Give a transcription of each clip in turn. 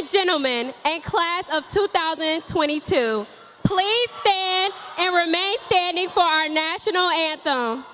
and gentlemen and class of 2022, please stand and remain standing for our national anthem.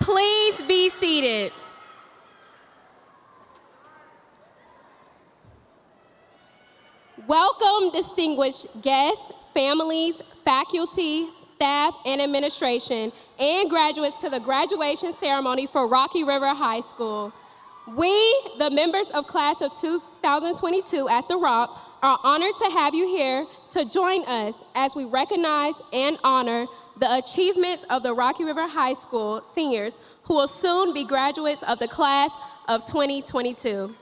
Please be seated. Welcome, distinguished guests, families, faculty, staff, and administration, and graduates to the graduation ceremony for Rocky River High School. We, the members of class of 2022 at The Rock, are honored to have you here to join us as we recognize and honor the achievements of the Rocky River High School seniors who will soon be graduates of the class of 2022.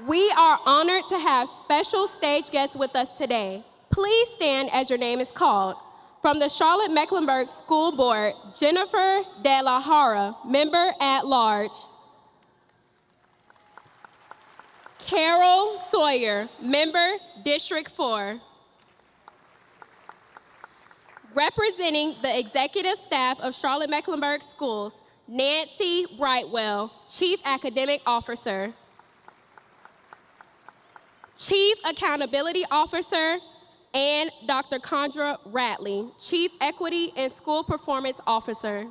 We are honored to have special stage guests with us today. Please stand as your name is called. From the Charlotte-Mecklenburg School Board, Jennifer De La Hara, Member at Large. Carol Sawyer, Member, District 4. Representing the executive staff of Charlotte-Mecklenburg Schools, Nancy Brightwell, Chief Academic Officer. Chief Accountability Officer, and Dr. Condra Ratley, Chief Equity and School Performance Officer.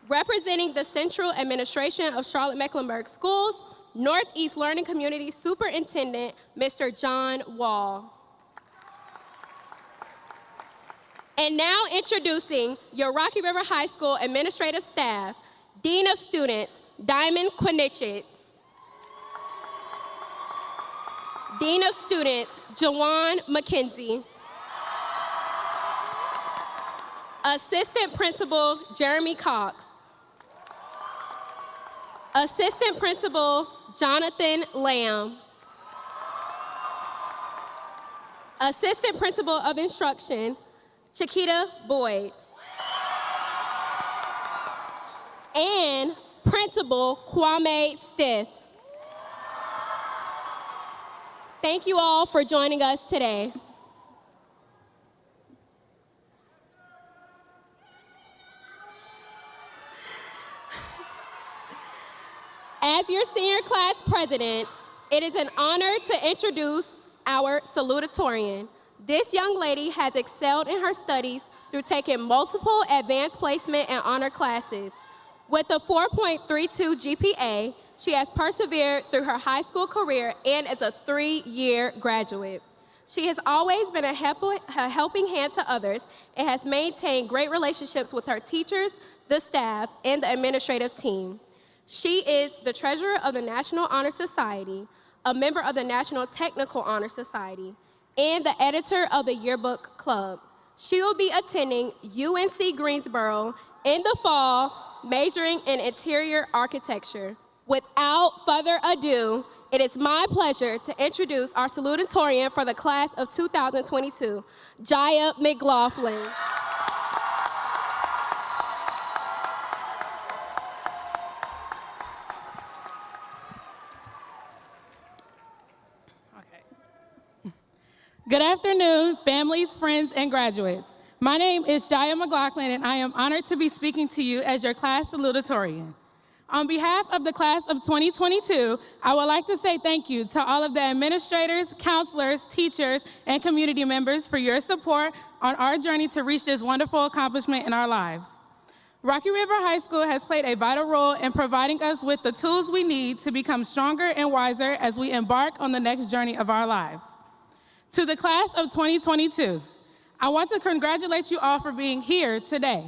Representing the Central Administration of Charlotte-Mecklenburg Schools, Northeast Learning Community Superintendent, Mr. John Wall. And now introducing your Rocky River High School administrative staff, Dean of Students, Diamond Quinichit. Dean of Students, Jawan McKenzie. Assistant Principal, Jeremy Cox. Assistant Principal, Jonathan Lamb. Assistant Principal of Instruction, Chiquita Boyd. And Principal Kwame Stith. Thank you all for joining us today. As your senior class president, it is an honor to introduce our salutatorian. This young lady has excelled in her studies through taking multiple advanced placement and honor classes. With a 4.32 GPA, she has persevered through her high school career and is a 3-year graduate. She has always been a helping hand to others and has maintained great relationships with her teachers, the staff, and the administrative team. She is the treasurer of the National Honor Society, a member of the National Technical Honor Society, and the editor of the Yearbook Club. She will be attending UNC Greensboro in the fall, majoring in interior architecture. Without further ado, it is my pleasure to introduce our salutatorian for the class of 2022, Jaya McLaughlin. Good afternoon, families, friends, and graduates. My name is Jaya McLaughlin, and I am honored to be speaking to you as your class salutatorian. On behalf of the class of 2022, I would like to say thank you to all of the administrators, counselors, teachers, and community members for your support on our journey to reach this wonderful accomplishment in our lives. Rocky River High School has played a vital role in providing us with the tools we need to become stronger and wiser as we embark on the next journey of our lives. To the class of 2022, I want to congratulate you all for being here today.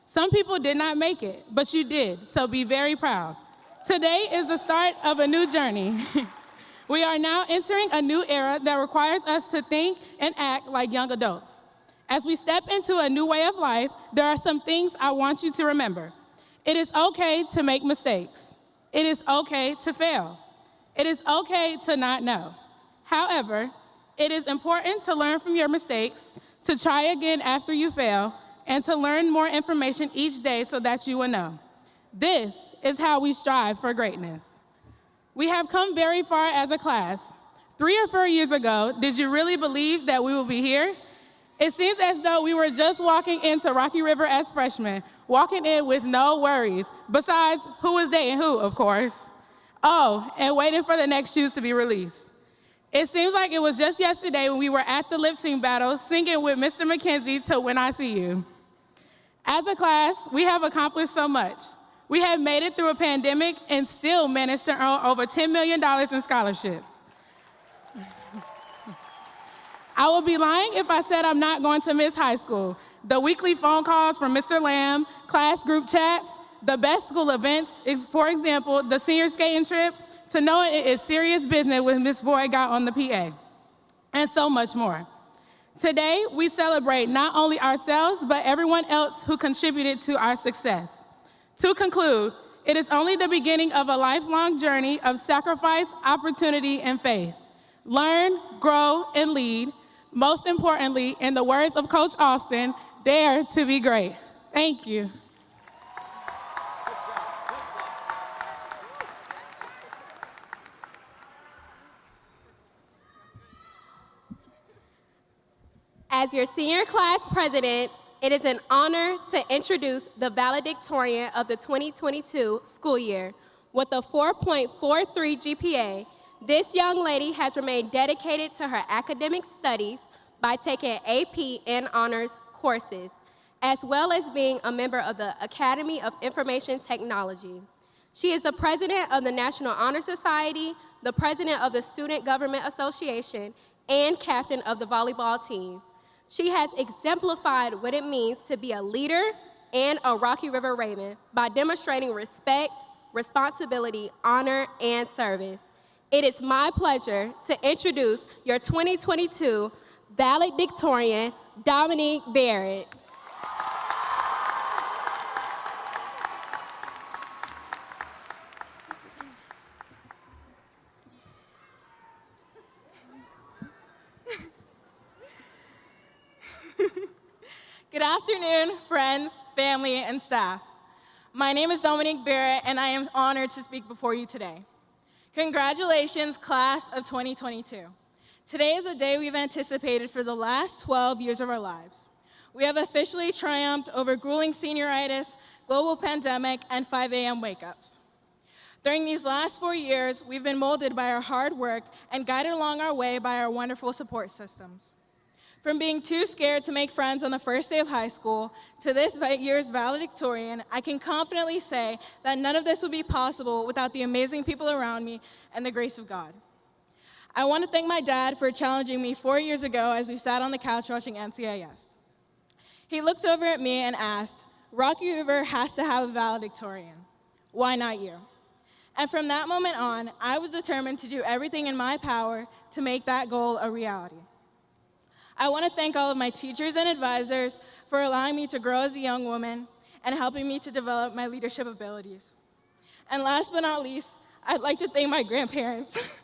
Some people did not make it, but you did, so be very proud. Today is the start of a new journey. We are now entering a new era that requires us to think and act like young adults. As we step into a new way of life, there are some things I want you to remember. It is okay to make mistakes. It is okay to fail. It is okay to not know. However, it is important to learn from your mistakes, to try again after you fail, and to learn more information each day so that you will know. This is how we strive for greatness. We have come very far as a class. 3 or 4 years ago, did you really believe that we would be here? It seems as though we were just walking into Rocky River as freshmen, walking in with no worries, besides who was dating who, of course. Oh, and waiting for the next shoes to be released. It seems like it was just yesterday when we were at the lip sync battle singing with Mr. McKenzie to When I See You. As a class, we have accomplished so much. We have made it through a pandemic and still managed to earn over $10 million in scholarships. I would be lying if I said I'm not going to miss high school. The weekly phone calls from Mr. Lamb, class group chats, the best school events, for example, the senior skating trip, to knowing it is serious business when Miss Boyd got on the PA, and so much more. Today, we celebrate not only ourselves, but everyone else who contributed to our success. To conclude, it is only the beginning of a lifelong journey of sacrifice, opportunity, and faith. Learn, grow, and lead. Most importantly, in the words of Coach Austin, dare to be great. Thank you. As your senior class president, it is an honor to introduce the valedictorian of the 2022 school year. With a 4.43 GPA, this young lady has remained dedicated to her academic studies by taking AP and honors courses, as well as being a member of the Academy of Information Technology. She is the president of the National Honor Society, the president of the Student Government Association, and captain of the volleyball team. She has exemplified what it means to be a leader and a Rocky River Raven by demonstrating respect, responsibility, honor, and service. It is my pleasure to introduce your 2022 valedictorian, Dominique Barrett. Good afternoon, friends, family, and staff. My name is Dominique Barrett, and I am honored to speak before you today. Congratulations, class of 2022. Today is a day we've anticipated for the last 12 years of our lives. We have officially triumphed over grueling senioritis, global pandemic, and 5 a.m. wake-ups. During these last 4 years, we've been molded by our hard work and guided along our way by our wonderful support systems. From being too scared to make friends on the first day of high school to this year's valedictorian, I can confidently say that none of this would be possible without the amazing people around me and the grace of God. I want to thank my dad for challenging me 4 years ago as we sat on the couch watching NCIS. He looked over at me and asked, "Rocky River has to have a valedictorian. Why not you?" And from that moment on, I was determined to do everything in my power to make that goal a reality. I want to thank all of my teachers and advisors for allowing me to grow as a young woman and helping me to develop my leadership abilities. And last but not least, I'd like to thank my grandparents.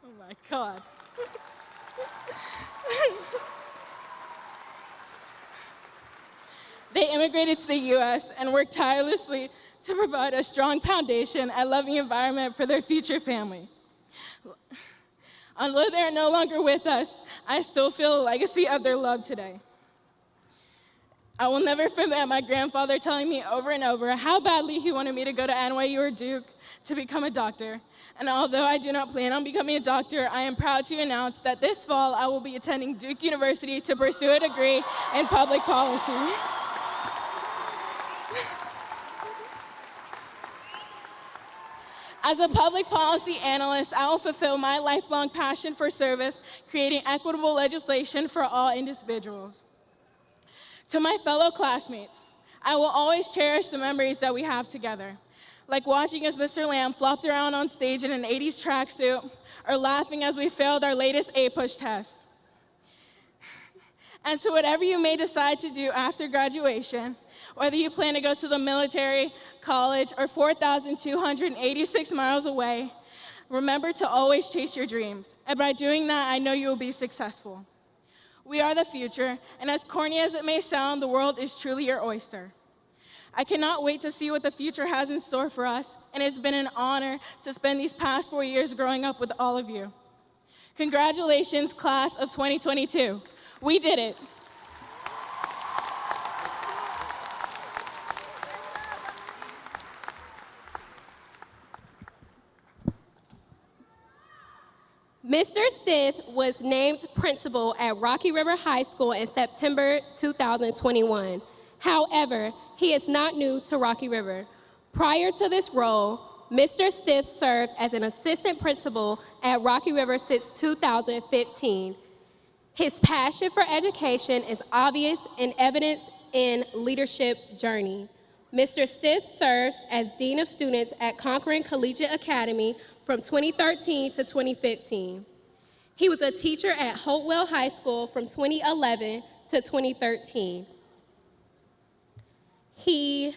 Oh my God. They immigrated to the US and worked tirelessly to provide a strong foundation and loving environment for their future family. Although they are no longer with us, I still feel a legacy of their love today. I will never forget my grandfather telling me over and over how badly he wanted me to go to NYU or Duke to become a doctor. And although I do not plan on becoming a doctor, I am proud to announce that this fall I will be attending Duke University to pursue a degree in public policy. As a public policy analyst, I will fulfill my lifelong passion for service, creating equitable legislation for all individuals. To my fellow classmates, I will always cherish the memories that we have together, like watching as Mr. Lamb flopped around on stage in an 80s tracksuit, or laughing as we failed our latest A-push test. And to whatever you may decide to do after graduation, whether you plan to go to the military, college, or 4,286 miles away, remember to always chase your dreams. And by doing that, I know you will be successful. We are the future, and as corny as it may sound, the world is truly your oyster. I cannot wait to see what the future has in store for us, and it's been an honor to spend these past 4 years growing up with all of you. Congratulations, class of 2022. We did it. Mr. Stith was named principal at Rocky River High School in September 2021. However, he is not new to Rocky River. Prior to this role, Mr. Stith served as an assistant principal at Rocky River since 2015. His passion for education is obvious and evidenced in leadership journey. Mr. Stith served as Dean of Students at Concord Collegiate Academy from 2013 to 2015. He was a teacher at Hopewell High School from 2011 to 2013. He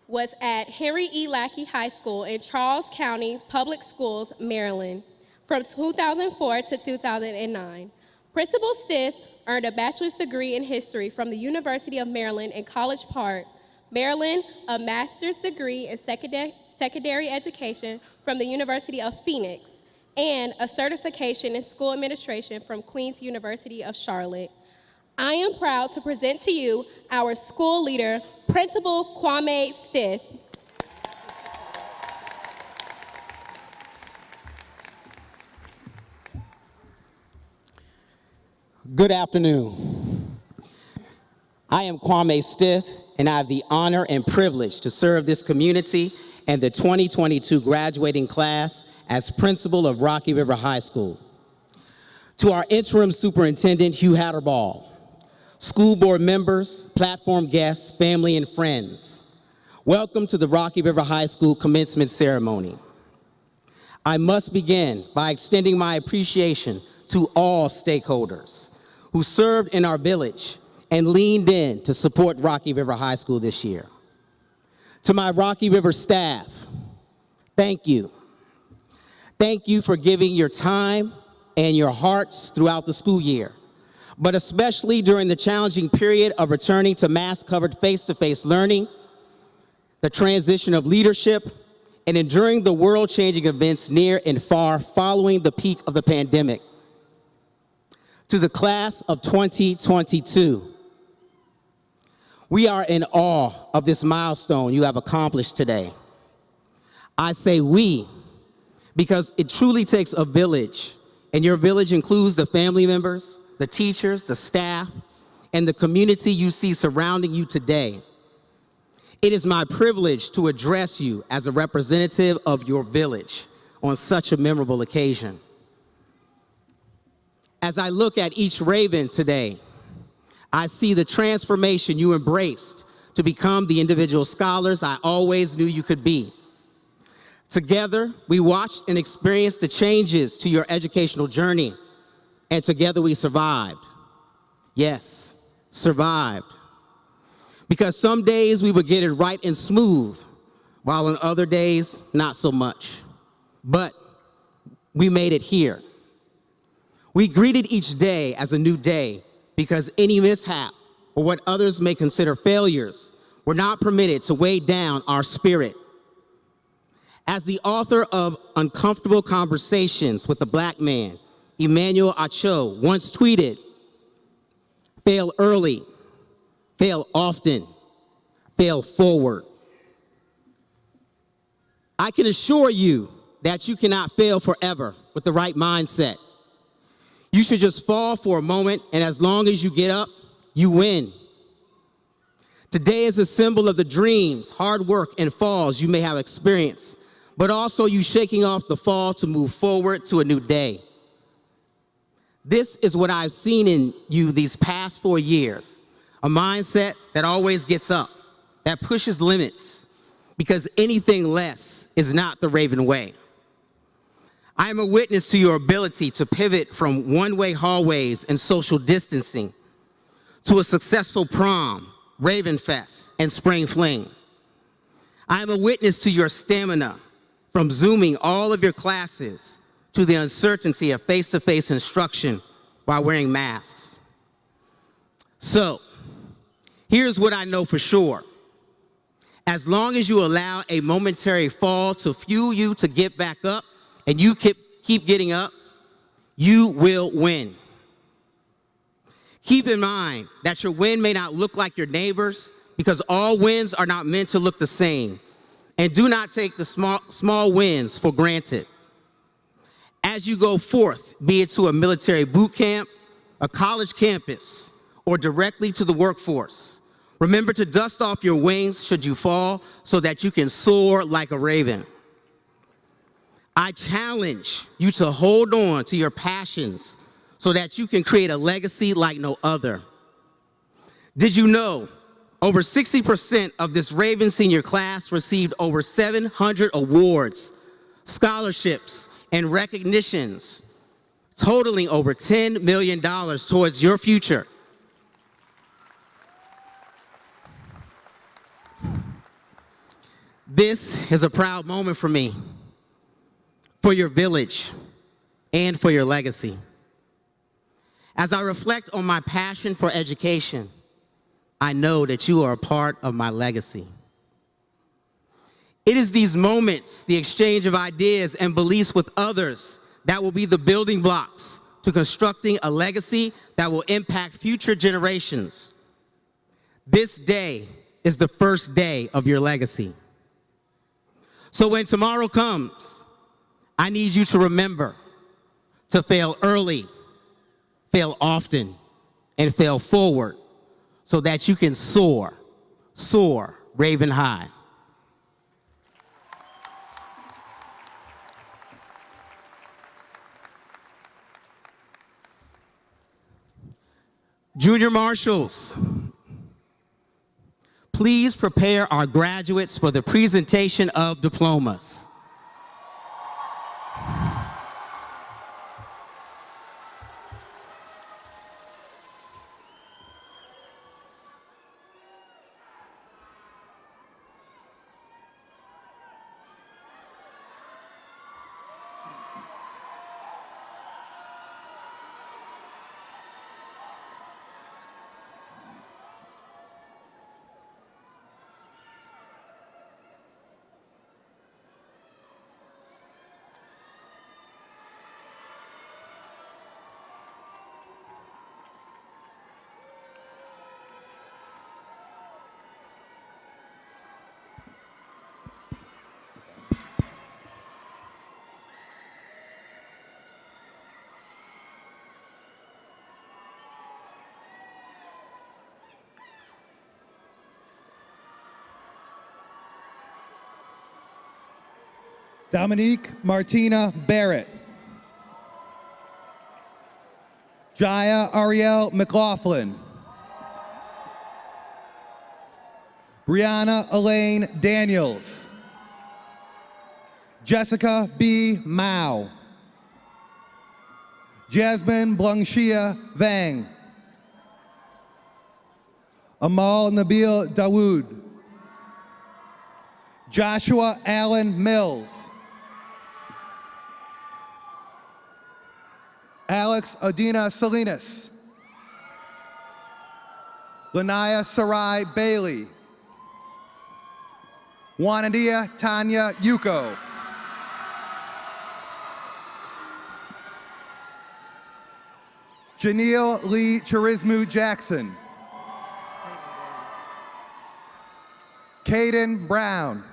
was at Henry E. Lackey High School in Charles County Public Schools, Maryland, from 2004 to 2009. Principal Stith earned a bachelor's degree in history from the University of Maryland in College Park, Maryland, a master's degree in secondary education from the University of Phoenix, and a certification in school administration from Queen's University of Charlotte. I am proud to present to you our school leader, Principal Kwame Stith. Good afternoon. I am Kwame Stith, and I have the honor and privilege to serve this community and the 2022 graduating class as principal of Rocky River High School. To our interim superintendent, Hugh Hatterball, school board members, platform guests, family, and friends, welcome to the Rocky River High School Commencement Ceremony. I must begin by extending my appreciation to all stakeholders who served in our village and leaned in to support Rocky River High School this year. To my Rocky River staff, thank you. Thank you for giving your time and your hearts throughout the school year, but especially during the challenging period of returning to mask-covered face-to-face learning, the transition of leadership, and enduring the world-changing events near and far following the peak of the pandemic. To the class of 2022, we are in awe of this milestone you have accomplished today. I say we, because it truly takes a village, and your village includes the family members, the teachers, the staff, and the community you see surrounding you today. It is my privilege to address you as a representative of your village on such a memorable occasion. As I look at each Raven today, I see the transformation you embraced to become the individual scholars I always knew you could be. Together, we watched and experienced the changes to your educational journey, and together we survived. Yes, survived. Because some days we would get it right and smooth, while on other days, not so much. But we made it here. We greeted each day as a new day because any mishap or what others may consider failures were not permitted to weigh down our spirit. As the author of Uncomfortable Conversations with a Black Man, Emmanuel Acho, once tweeted, "Fail early, fail often, fail forward." I can assure you that you cannot fail forever with the right mindset. You should just fall for a moment, and as long as you get up, you win. Today is a symbol of the dreams, hard work, and falls you may have experienced, but also you shaking off the fall to move forward to a new day. This is what I've seen in you these past 4 years, a mindset that always gets up, that pushes limits, because anything less is not the Raven way. I am a witness to your ability to pivot from one-way hallways and social distancing to a successful prom, Raven Fest, and Spring Fling. I am a witness to your stamina from Zooming all of your classes to the uncertainty of face-to-face instruction while wearing masks. So, here's what I know for sure. As long as you allow a momentary fall to fuel you to get back up, and you keep getting up, you will win. Keep in mind that your win may not look like your neighbor's because all wins are not meant to look the same. And do not take the small wins for granted. As you go forth, be it to a military boot camp, a college campus, or directly to the workforce, remember to dust off your wings should you fall so that you can soar like a raven. I challenge you to hold on to your passions so that you can create a legacy like no other. Did you know over 60% of this Raven senior class received over 700 awards, scholarships, and recognitions, totaling over $10 million towards your future? This is a proud moment for me, for your village, and for your legacy. As I reflect on my passion for education, I know that you are a part of my legacy. It is these moments, the exchange of ideas and beliefs with others, that will be the building blocks to constructing a legacy that will impact future generations. This day is the first day of your legacy. So when tomorrow comes, I need you to remember to fail early, fail often, and fail forward so that you can soar Raven high. Junior marshals, please prepare our graduates for the presentation of diplomas. Dominique Martina Barrett. Jaya Ariel McLaughlin. Brianna Elaine Daniels. Jessica B. Mao. Jasmine Blangshia Vang. Amal Nabil Dawood. Joshua Allen Mills. Alex Odina Salinas. Lanaya Sarai Bailey. Wanadia Tanya Yuko. Janelle Lee Charismu Jackson. Caden Brown.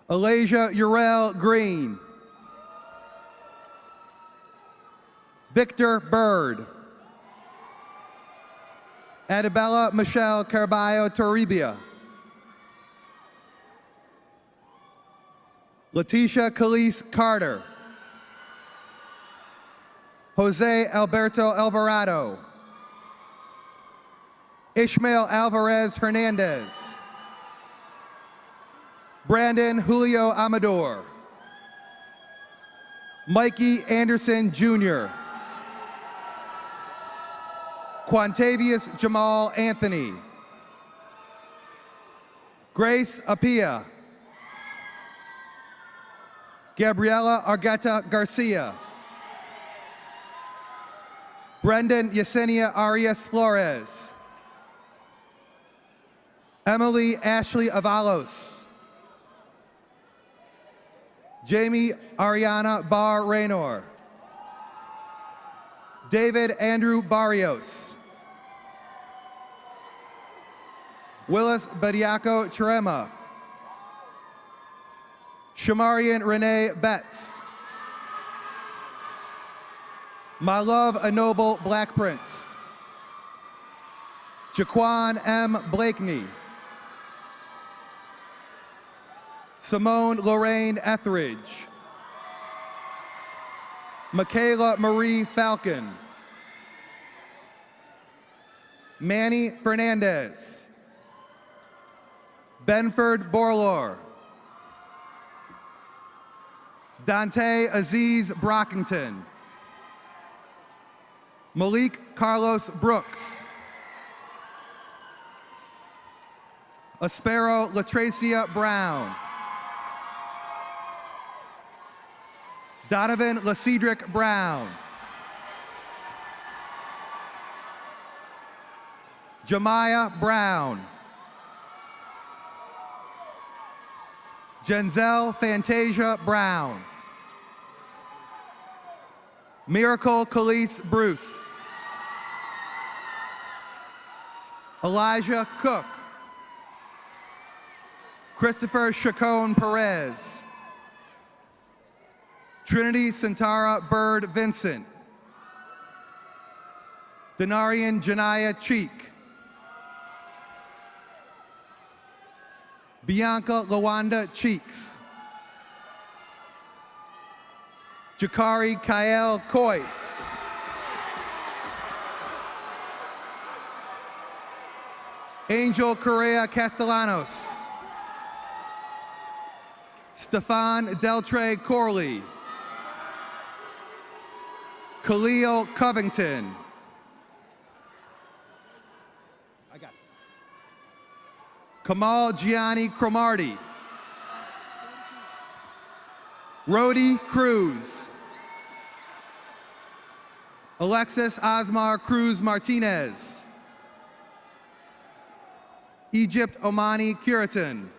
Alasia Urel Green. Victor Bird. Adabella Michelle Carballo Toribia. Leticia Calise Carter. Jose Alberto Alvarado. Ishmael Alvarez Hernandez. Brandon Julio Amador. Mikey Anderson Jr. Quantavious Jamal Anthony. Grace Apia. Gabriela Argueta Garcia. Brendan Yesenia Arias Flores. Emily Ashley Avalos. Jamie Ariana Bar Raynor. David Andrew Barrios. Willis Bediaco Chirema. Shamarian Renee Betts. My Love, a Noble Black Prince. Jaquan M. Blakeney. Simone Lorraine Etheridge. Michaela Marie Falcon. Manny Fernandez. Benford Borlor. Dante Aziz Brockington. Malik Carlos Brooks. Aspero Latracia Brown. Donovan LaCedric Brown. Jemiah Brown. Genzel Fantasia Brown. Miracle Khalees Bruce. Elijah Cook. Christopher Chacon Perez. Trinity Santara Bird Vincent. Denarian Janaya Cheek. Bianca Lawanda Cheeks. Jakari Kael Coy. Angel Correa Castellanos. Stefan Deltre Corley. Khalil Covington. Kamal Gianni Cromarty. Rhodey Cruz. Alexis Osmar Cruz Martinez. Egypt Omani Curitan.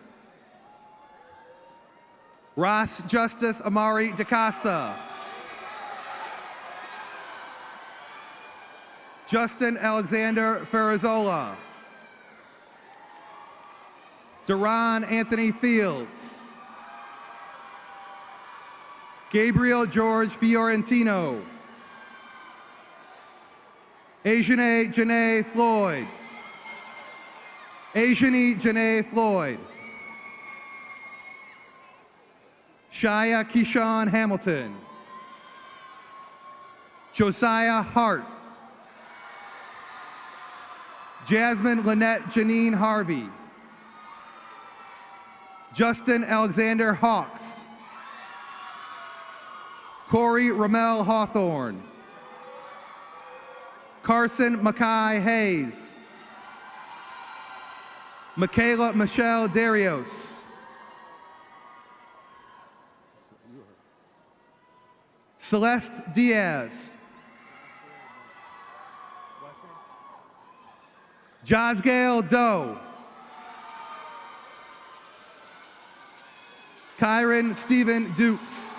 Ross Justice Amari DaCosta. Justin Alexander Ferrazola. Duran Anthony Fields. Gabriel George Fiorentino. Asiane Janae Floyd. Asiane Janae Floyd. Shia Keyshawn Hamilton. Josiah Hart. Jasmine Lynette Janine Harvey. Justin Alexander Hawks. Corey Ramel Hawthorne. Carson Mackay Hayes. Michaela Michelle Darios. Celeste Diaz. Josgale Doe. Kyron Stephen Dukes.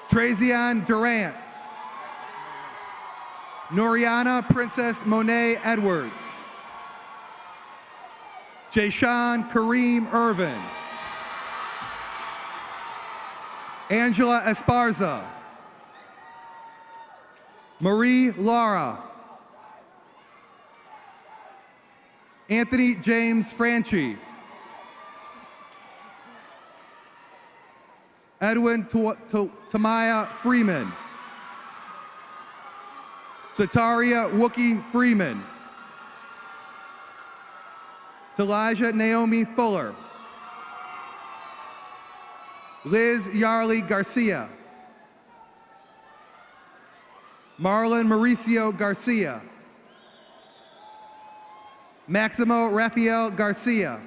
Trazion Durant. Noriana Princess Monet Edwards. Jayshawn Kareem Irvin. Angela Esparza. Marie Laura. Anthony James Franchi. Edwin Tamaya Freeman. Sataria Wookie Freeman. Talaja Naomi Fuller. Liz Yarley Garcia. Marlon Mauricio Garcia. Maximo Rafael Garcia.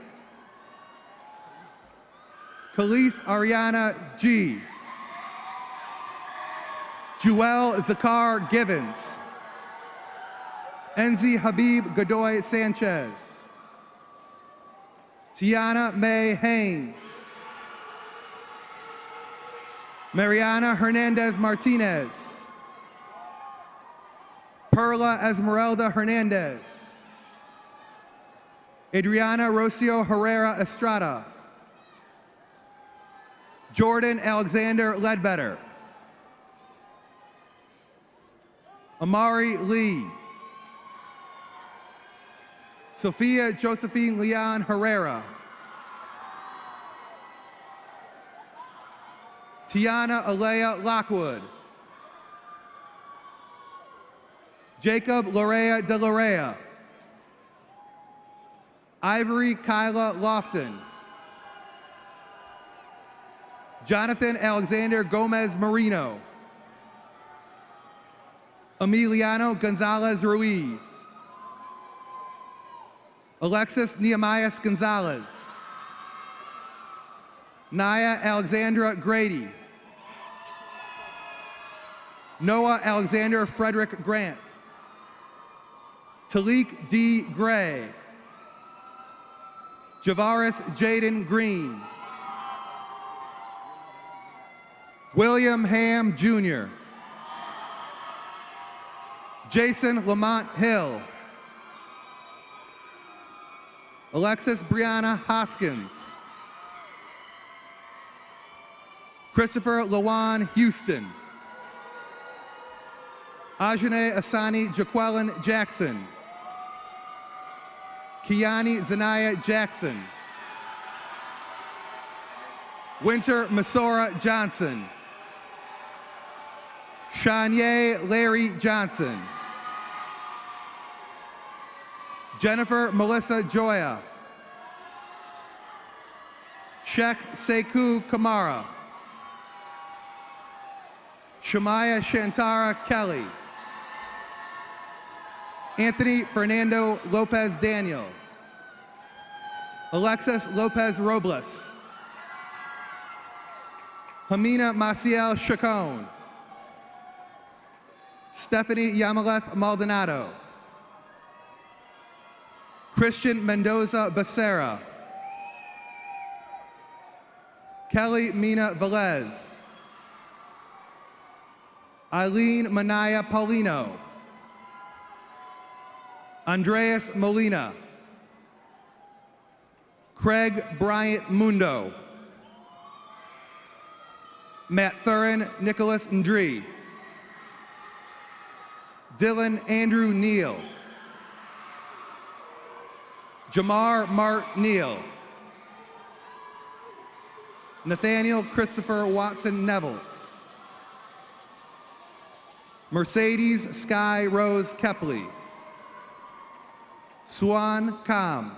Khalees Ariana G. Joel Zakar Givens. Enzi Habib Godoy Sanchez. Tiana May Haynes. Mariana Hernandez Martinez. Perla Esmeralda Hernandez. Adriana Rocio Herrera Estrada. Jordan Alexander Ledbetter. Amari Lee. Sophia Josephine Leon Herrera. Tiana Alea Lockwood. Jacob Lorea de Lorea. Ivory Kyla Lofton. Jonathan Alexander Gomez Marino. Emiliano Gonzalez Ruiz. Alexis Nehemiah Gonzalez. Naya Alexandra Grady. Noah Alexander Frederick Grant. Talik D. Gray. Javaris Jaden Green. William Ham Jr. Jason Lamont Hill. Alexis Brianna Hoskins. Christopher Lawan Houston. Ajane Asani Jaqueline Jackson. Kiani Zanaya Jackson. Winter Masora Johnson. Shanye Larry Johnson. Jennifer Melissa Joya. Sheikh Sekou Kamara. Shamaya Shantara Kelly. Anthony Fernando Lopez Daniel. Alexis Lopez Robles. Hamina Maciel Chacon. Stephanie Yamaleth Maldonado. Christian Mendoza Becerra. Kelly Mina Velez. Eileen Manaya Paulino. Andreas Molina. Craig Bryant Mundo. Matt Thurin Nicholas Ndri. Dylan Andrew Neal. Jamar Mart Neal. Nathaniel Christopher Watson Nevels. Mercedes Sky Rose Kepley. Swan Kam.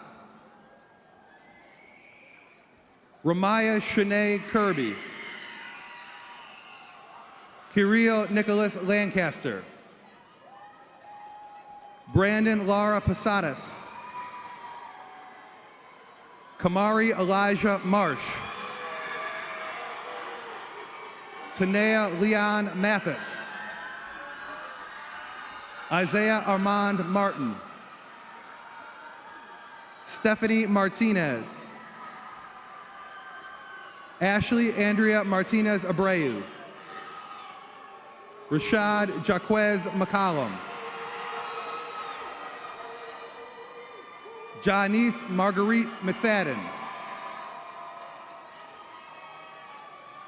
Ramaya Shanae Kirby. Kirill Nicholas Lancaster. Brandon Lara Posadas. Kamari Elijah Marsh. Tanea Leon Mathis. Isaiah Armand Martin. Stephanie Martinez. Ashley Andrea Martinez Abreu. Rashad Jaquez McCollum. Janice Marguerite McFadden.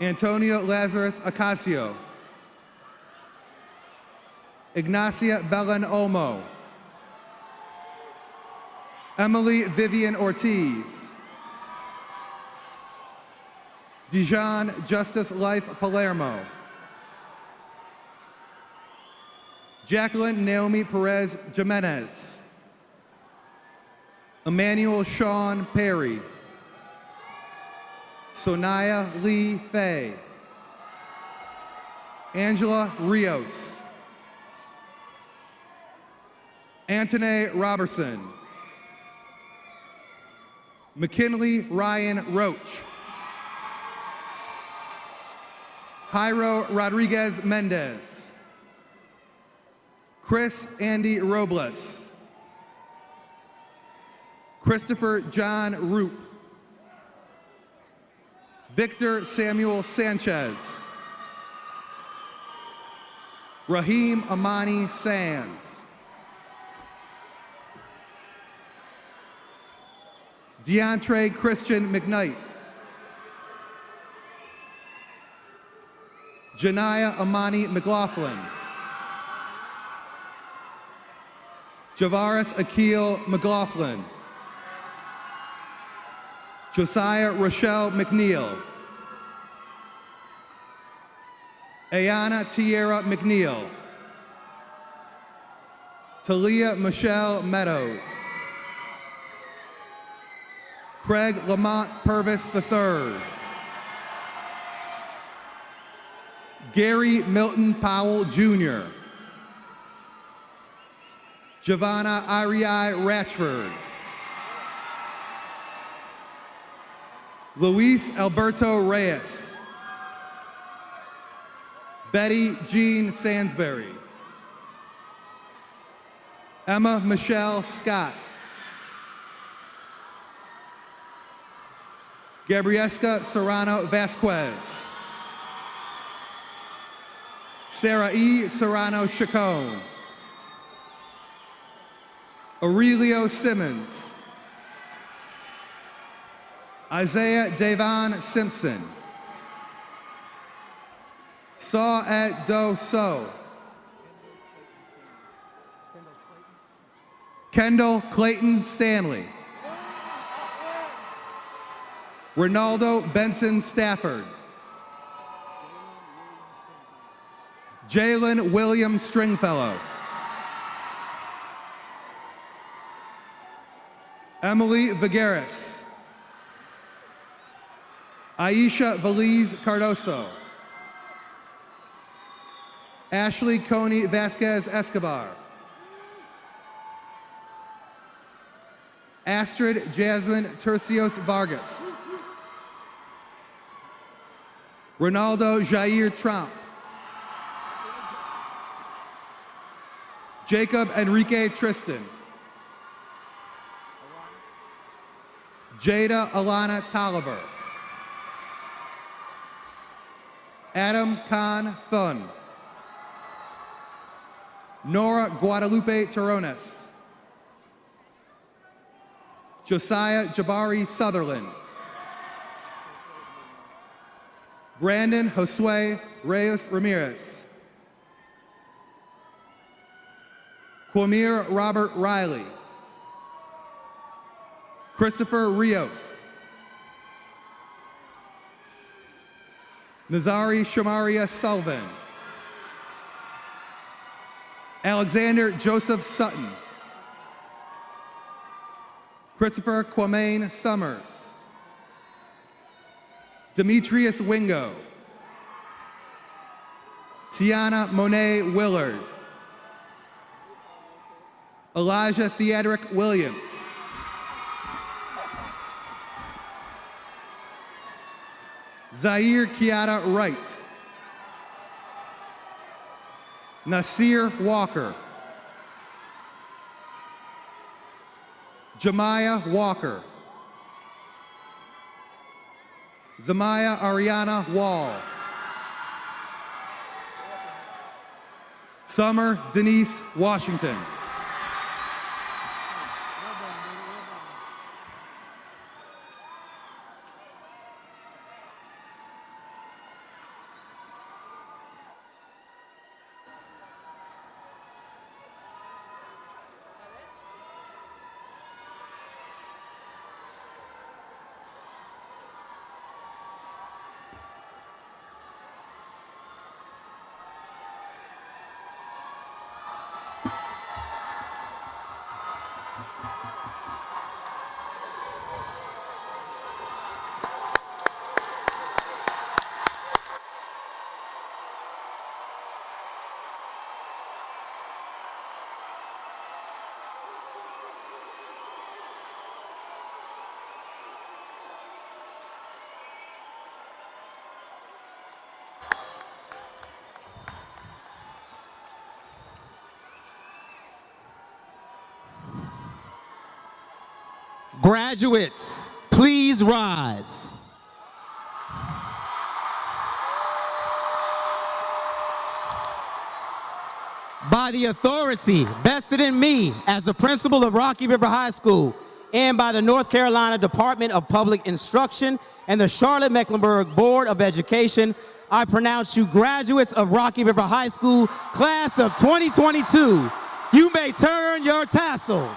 Antonio Lazarus Ocasio. Ignacia Belen Olmo. Emily Vivian Ortiz. Dijon Justice Life Palermo. Jacqueline Naomi Perez Jimenez. Emmanuel Sean Perry. Sonaya Lee Fay. Angela Rios. Antoine Robertson. McKinley Ryan Roach. Jairo Rodriguez Mendez. Chris Andy Robles. Christopher John Roop. Victor Samuel Sanchez. Raheem Amani Sands. DeAndre Christian McKnight. Janiyah Amani McLaughlin. Javaris Akil McLaughlin. Josiah Rochelle McNeil. Ayana Tierra McNeil. Talia Michelle Meadows. Craig Lamont Purvis III. Gary Milton Powell Jr. Giovanna Irii Ratchford. Luis Alberto Reyes. Betty Jean Sansbury. Emma Michelle Scott. Gabriesca Serrano Vasquez. Sarah E. Serrano Chacon. Aurelio Simmons. Isaiah Davon Simpson. Saw Do So. Kendall Clayton Stanley. Ronaldo Benson Stafford. Jalen William Stringfellow. Emily Vigueras. Aisha Valiz Cardoso. Ashley Coney Vasquez Escobar. Astrid Jasmine Tercios Vargas. Ronaldo Jair Trump. Jacob Enrique Tristan. Jada Alana Tolliver. Adam Khan Thun. Nora Guadalupe Terrones. Josiah Jabari Sutherland. Brandon Josue Reyes Ramirez. Quamir Robert Riley. Christopher Rios. Nazari Shamaria Sullivan. Alexander Joseph Sutton. Christopher Quamain Summers. Demetrius Wingo. Tiana Monet Willard. Elijah Theodoric Williams. Zaire Kiata Wright. Nasir Walker. Jemiah Walker. Zamaya Ariana Wall. Summer Denise Washington. Graduates, please rise. By the authority vested in me as the principal of Rocky River High School and by the North Carolina Department of Public Instruction and the Charlotte-Mecklenburg Board of Education, I pronounce you graduates of Rocky River High School, class of 2022. You may turn your tassel.